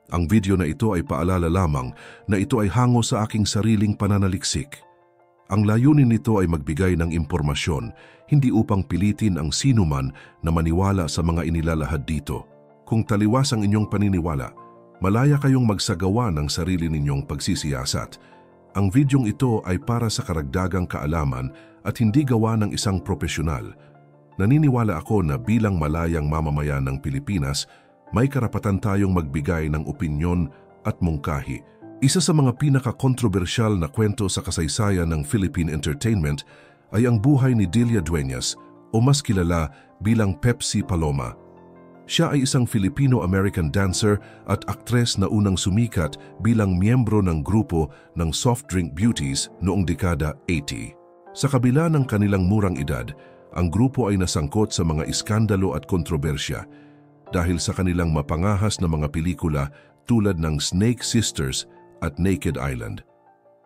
Ang video na ito ay paalala lamang na ito ay hango sa aking sariling pananaliksik. Ang layunin nito ay magbigay ng impormasyon, hindi upang pilitin ang sinuman na maniwala sa mga inilalahad dito. Kung taliwas ang inyong paniniwala, malaya kayong magsagawa ng sarili ninyong pagsisiyasat. Ang videong ito ay para sa karagdagang kaalaman at hindi gawa ng isang profesional. Naniniwala ako na bilang malayang mamamayan ng Pilipinas, may karapatan tayong magbigay ng opinyon at mungkahi. Isa sa mga pinaka-kontrobersyal na kwento sa kasaysayan ng Philippine entertainment ay ang buhay ni Delia Dueñas o mas kilala bilang Pepsi Paloma. Siya ay isang Filipino-American dancer at aktres na unang sumikat bilang miyembro ng grupo ng soft drink beauties noong dekada 80. Sa kabila ng kanilang murang edad, ang grupo ay nasangkot sa mga iskandalo at kontrobersya dahil sa kanilang mapangahas na mga pelikula tulad ng Snake Sisters at Naked Island.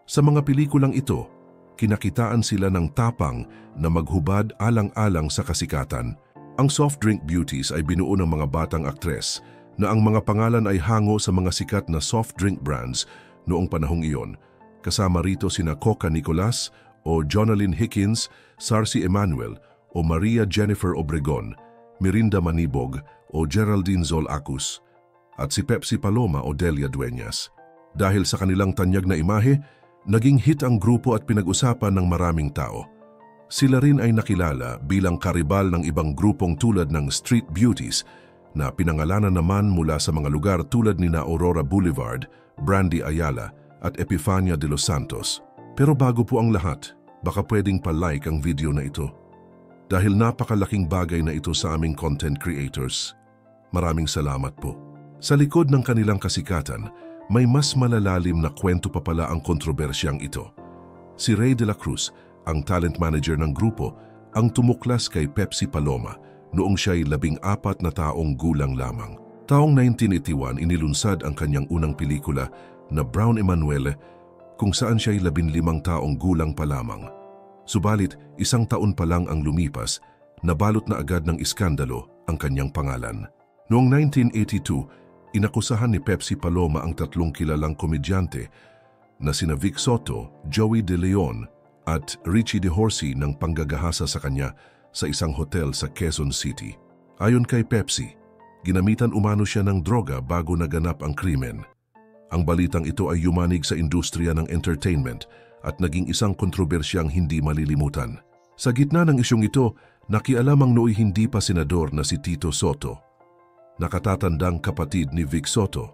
Sa mga pelikulang ito, kinakitaan sila ng tapang na maghubad alang-alang sa kasikatan. Ang soft drink beauties ay binuo ng mga batang aktres na ang mga pangalan ay hango sa mga sikat na soft drink brands noong panahong iyon. Kasama rito sina Coca Nicolas o Jonalyn Hickins, Sarcy Emanuel o Maria Jennifer Obregon, Mirinda Manibog o Geraldine Zol-Acus, at si Pepsi Paloma o Delia Dueñas. Dahil sa kanilang tanyag na imahe, naging hit ang grupo at pinag-usapan ng maraming tao. Sila rin ay nakilala bilang karibal ng ibang grupong tulad ng Street Beauties na pinangalanan naman mula sa mga lugar tulad nina Aurora Boulevard, Brandy Ayala at Epifania de los Santos. Pero bago po ang lahat, baka pwedeng pa-like ang video na ito. Dahil napakalaking bagay na ito sa aming content creators. Maraming salamat po. Sa likod ng kanilang kasikatan, may mas malalalim na kwento pa pala ang kontrobersyang ito. Si Ray de la Cruz, ang talent manager ng grupo, ang tumuklas kay Pepsi Paloma noong siya'y 14 na taong gulang lamang. Taong 1981 inilunsad ang kanyang unang pelikula na Brown Emanuele kung saan siya'y 15 taong gulang pa lamang. Subalit, 1 taon pa lang ang lumipas, nabalot na agad ng iskandalo ang kanyang pangalan. Noong 1982, inakusahan ni Pepsi Paloma ang 3 kilalang komedyante na sina Vic Soto, Joey De Leon at Richie De Horsey ng panggagahasa sa kanya sa isang hotel sa Quezon City. Ayon kay Pepsi, ginamitan umano siya ng droga bago naganap ang krimen. Ang balitang ito ay yumanig sa industriya ng entertainment at naging isang kontrobersyang hindi malilimutan. Sa gitna ng isyong ito, nakialam ang nooy hindi pa senador na si Tito Soto, nakatatandang kapatid ni Vic Soto.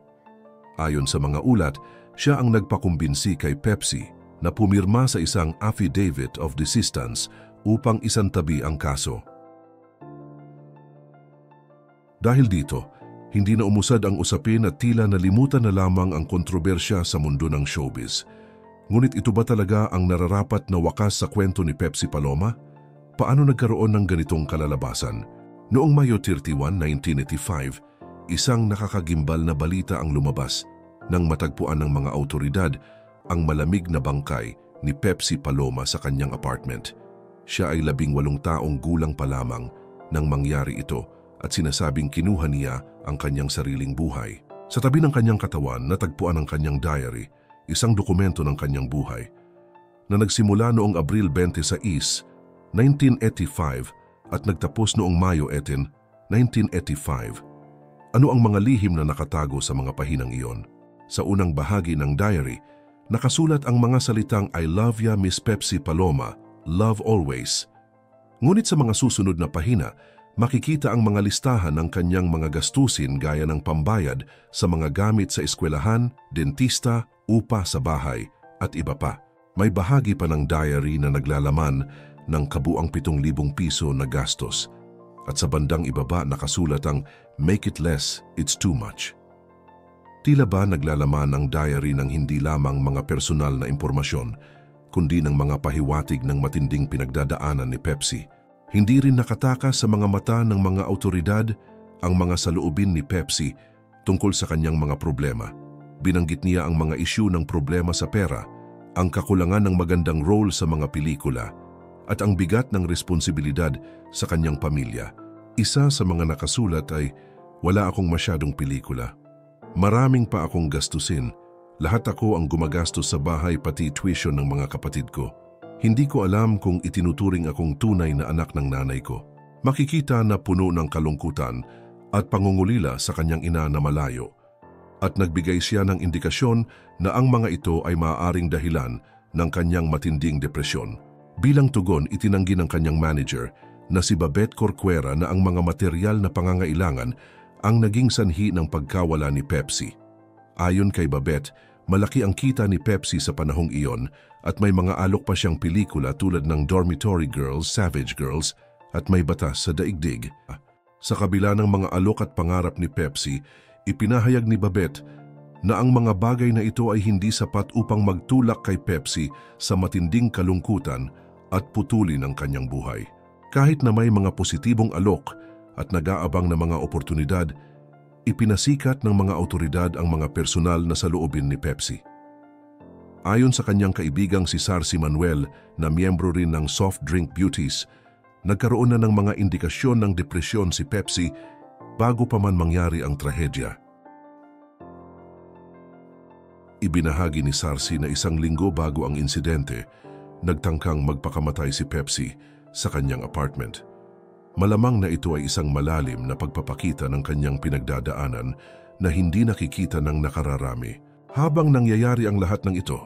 Ayon sa mga ulat, siya ang nagpakumbinsi kay Pepsi na pumirma sa isang affidavit of desistance upang isantabi ang kaso. Dahil dito, hindi na umusad ang usapin at tila nalimutan na lamang ang kontrobersya sa mundo ng showbiz. Ngunit ito ba talaga ang nararapat na wakas sa kwento ni Pepsi Paloma? Paano nagkaroon ng ganitong kalalabasan? Noong Mayo 31, 1985, isang nakakagimbal na balita ang lumabas nang matagpuan ng mga awtoridad ang malamig na bangkay ni Pepsi Paloma sa kanyang apartment. Siya ay 18 taong gulang pa lamang nang mangyari ito at sinasabing kinuha niya ang kanyang sariling buhay. Sa tabi ng kanyang katawan, natagpuan ang kanyang diary, isang dokumento ng kanyang buhay, na nagsimula noong Abril 26, 1985 at nagtapos noong Mayo 18, 1985. Ano ang mga lihim na nakatago sa mga pahinang iyon? Sa unang bahagi ng diary, nakasulat ang mga salitang I love ya Miss Pepsi Paloma, love always. Ngunit sa mga susunod na pahina, makikita ang mga listahan ng kanyang mga gastusin gaya ng pambayad sa mga gamit sa eskwelahan, dentista, upa sa bahay at iba pa. May bahagi pa ng diary na naglalaman ng kabuang 7,000 piso na gastos at sa bandang ibaba nakasulat ang make it less, it's too much. Tila ba naglalaman ang diary ng hindi lamang mga personal na impormasyon, kundi ng mga pahiwatig ng matinding pinagdadaanan ni Pepsi. Hindi rin nakatakas sa mga mata ng mga awtoridad ang mga saloobin ni Pepsi tungkol sa kanyang mga problema. Binanggit niya ang mga isyu ng problema sa pera, ang kakulangan ng magandang role sa mga pelikula, at ang bigat ng responsibilidad sa kanyang pamilya. Isa sa mga nakasulat ay, wala akong masyadong pelikula. Maraming pa akong gastusin. Lahat ako ang gumagastos sa bahay pati tuition ng mga kapatid ko. Hindi ko alam kung itinuturing akong tunay na anak ng nanay ko. Makikita na puno ng kalungkutan at pangungulila sa kanyang ina na malayo. At nagbigay siya ng indikasyon na ang mga ito ay maaaring dahilan ng kanyang matinding depresyon. Bilang tugon, itinanggi ng kanyang manager na si Babette Corcuera na ang mga material na pangangailangan ang naging sanhi ng pagkawala ni Pepsi. Ayon kay Babette, malaki ang kita ni Pepsi sa panahong iyon at may mga alok pa siyang pelikula tulad ng Dormitory Girls, Savage Girls at May Batas sa Daigdig. Sa kabila ng mga alok at pangarap ni Pepsi, ipinahayag ni Babette na ang mga bagay na ito ay hindi sapat upang magtulak kay Pepsi sa matinding kalungkutan at putulin ang kanyang buhay. Kahit na may mga positibong alok at nag-aabang na mga oportunidad, ipinasikat ng mga autoridad ang mga personal na saloobin ni Pepsi. Ayon sa kanyang kaibigang si Sarsi Manuel na miyembro rin ng Soft Drink Beauties, nagkaroon na ng mga indikasyon ng depresyon si Pepsi bago pa man mangyari ang trahedya. Ibinahagi ni Sarsi na 1 linggo bago ang insidente, nagtangkang magpakamatay si Pepsi sa kanyang apartment. Malamang na ito ay isang malalim na pagpapakita ng kanyang pinagdadaanan na hindi nakikita ng nakararami. Habang nangyayari ang lahat ng ito,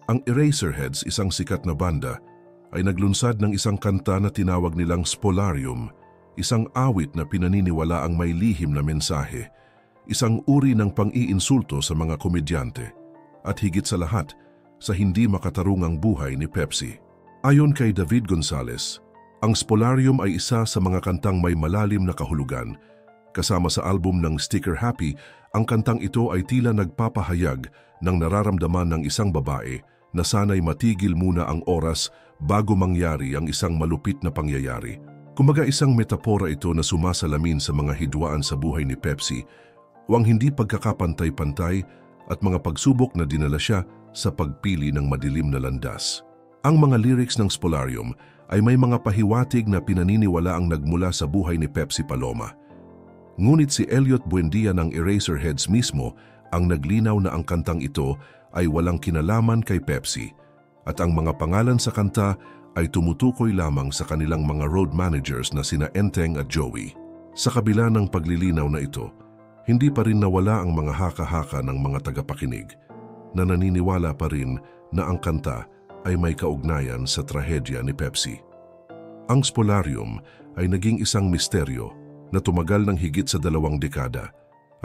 ang Eraserheads, isang sikat na banda, ay naglunsad ng isang kanta na tinawag nilang Spolarium, isang awit na pinaniniwala ang may lihim na mensahe, isang uri ng pang-iinsulto sa mga komedyante, at higit sa lahat, sa hindi makatarungang buhay ni Pepsi. Ayon kay David Gonzalez, ang Spolarium ay isa sa mga kantang may malalim na kahulugan. Kasama sa album ng Sticker Happy, ang kantang ito ay tila nagpapahayag ng nararamdaman ng isang babae na sana'y matigil muna ang oras bago mangyari ang isang malupit na pangyayari. Kumaga isang metapora ito na sumasalamin sa mga hidwaan sa buhay ni Pepsi, o ang hindi pagkakapantay-pantay at mga pagsubok na dinala siya sa pagpili ng madilim na landas. Ang mga lyrics ng Spolarium ay may mga pahiwatig na pinaniniwala ang nagmula sa buhay ni Pepsi Paloma. Ngunit si Elliot Buendia ng Eraserheads mismo ang naglinaw na ang kantang ito ay walang kinalaman kay Pepsi at ang mga pangalan sa kanta ay tumutukoy lamang sa kanilang mga road managers na sina Enteng at Joey. Sa kabila ng paglilinaw na ito, hindi pa rin nawala ang mga haka-haka ng mga tagapakinig na naniniwala pa rin na ang kanta ay may kaugnayan sa trahedya ni Pepsi. Ang Spolarium ay naging isang misteryo na tumagal ng higit sa 2 dekada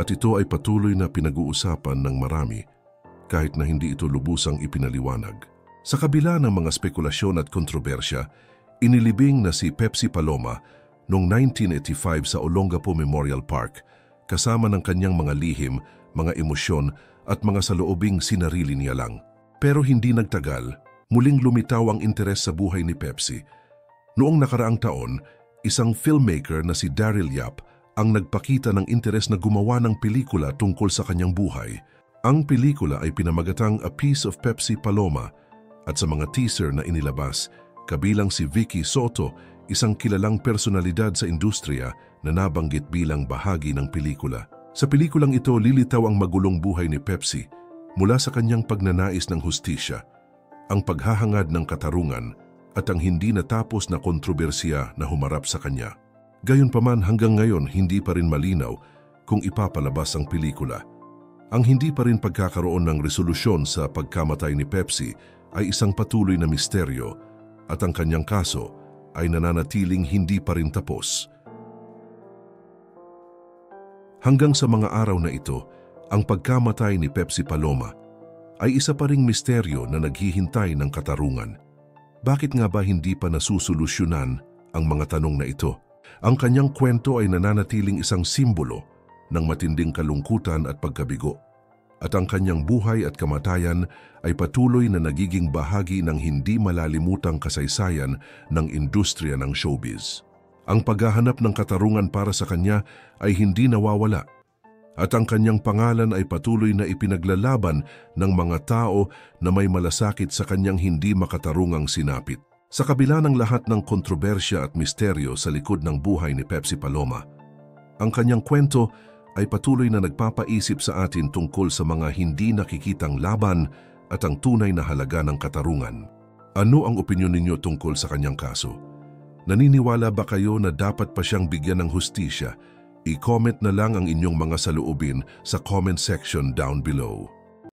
at ito ay patuloy na pinag-uusapan ng marami kahit na hindi ito lubusang ipinaliwanag. Sa kabila ng mga spekulasyon at kontrobersya, inilibing na si Pepsi Paloma noong 1985 sa Olongapo Memorial Park kasama ng kanyang mga lihim, mga emosyon at mga saloobing sinarili niya lang. Pero hindi nagtagal, muling lumitaw ang interes sa buhay ni Pepsi. Noong nakaraang taon, isang filmmaker na si Daryl Yap ang nagpakita ng interes na gumawa ng pelikula tungkol sa kanyang buhay. Ang pelikula ay pinamagatang A Piece of Pepsi Paloma at sa mga teaser na inilabas, kabilang si Vicky Soto, isang kilalang personalidad sa industriya na nabanggit bilang bahagi ng pelikula. Sa pelikulang ito, lilitaw ang magulong buhay ni Pepsi mula sa kanyang pagnanais ng hustisya, ang paghahangad ng katarungan at ang hindi natapos na kontrobersiya na humarap sa kanya. Gayunpaman hanggang ngayon hindi pa rin malinaw kung ipapalabas ang pelikula. Ang hindi pa rin pagkakaroon ng resolusyon sa pagkamatay ni Pepsi ay isang patuloy na misteryo at ang kanyang kaso ay nananatiling hindi pa rin tapos. Hanggang sa mga araw na ito, ang pagkamatay ni Pepsi Paloma ay isa pa ring misteryo na naghihintay ng katarungan. Bakit nga ba hindi pa nasusolusyonan ang mga tanong na ito? Ang kanyang kwento ay nananatiling isang simbolo ng matinding kalungkutan at pagkabigo. At ang kanyang buhay at kamatayan ay patuloy na nagiging bahagi ng hindi malalimutang kasaysayan ng industriya ng showbiz. Ang paghahanap ng katarungan para sa kanya ay hindi nawawala. At ang kanyang pangalan ay patuloy na ipinaglalaban ng mga tao na may malasakit sa kanyang hindi makatarungang sinapit. Sa kabila ng lahat ng kontrobersya at misteryo sa likod ng buhay ni Pepsi Paloma, ang kanyang kwento ay patuloy na nagpapaisip sa atin tungkol sa mga hindi nakikitang laban at ang tunay na halaga ng katarungan. Ano ang opinyon ninyo tungkol sa kanyang kaso? Naniniwala ba kayo na dapat pa siyang bigyan ng hustisya? I-comment na lang ang inyong mga saloobin sa comment section down below.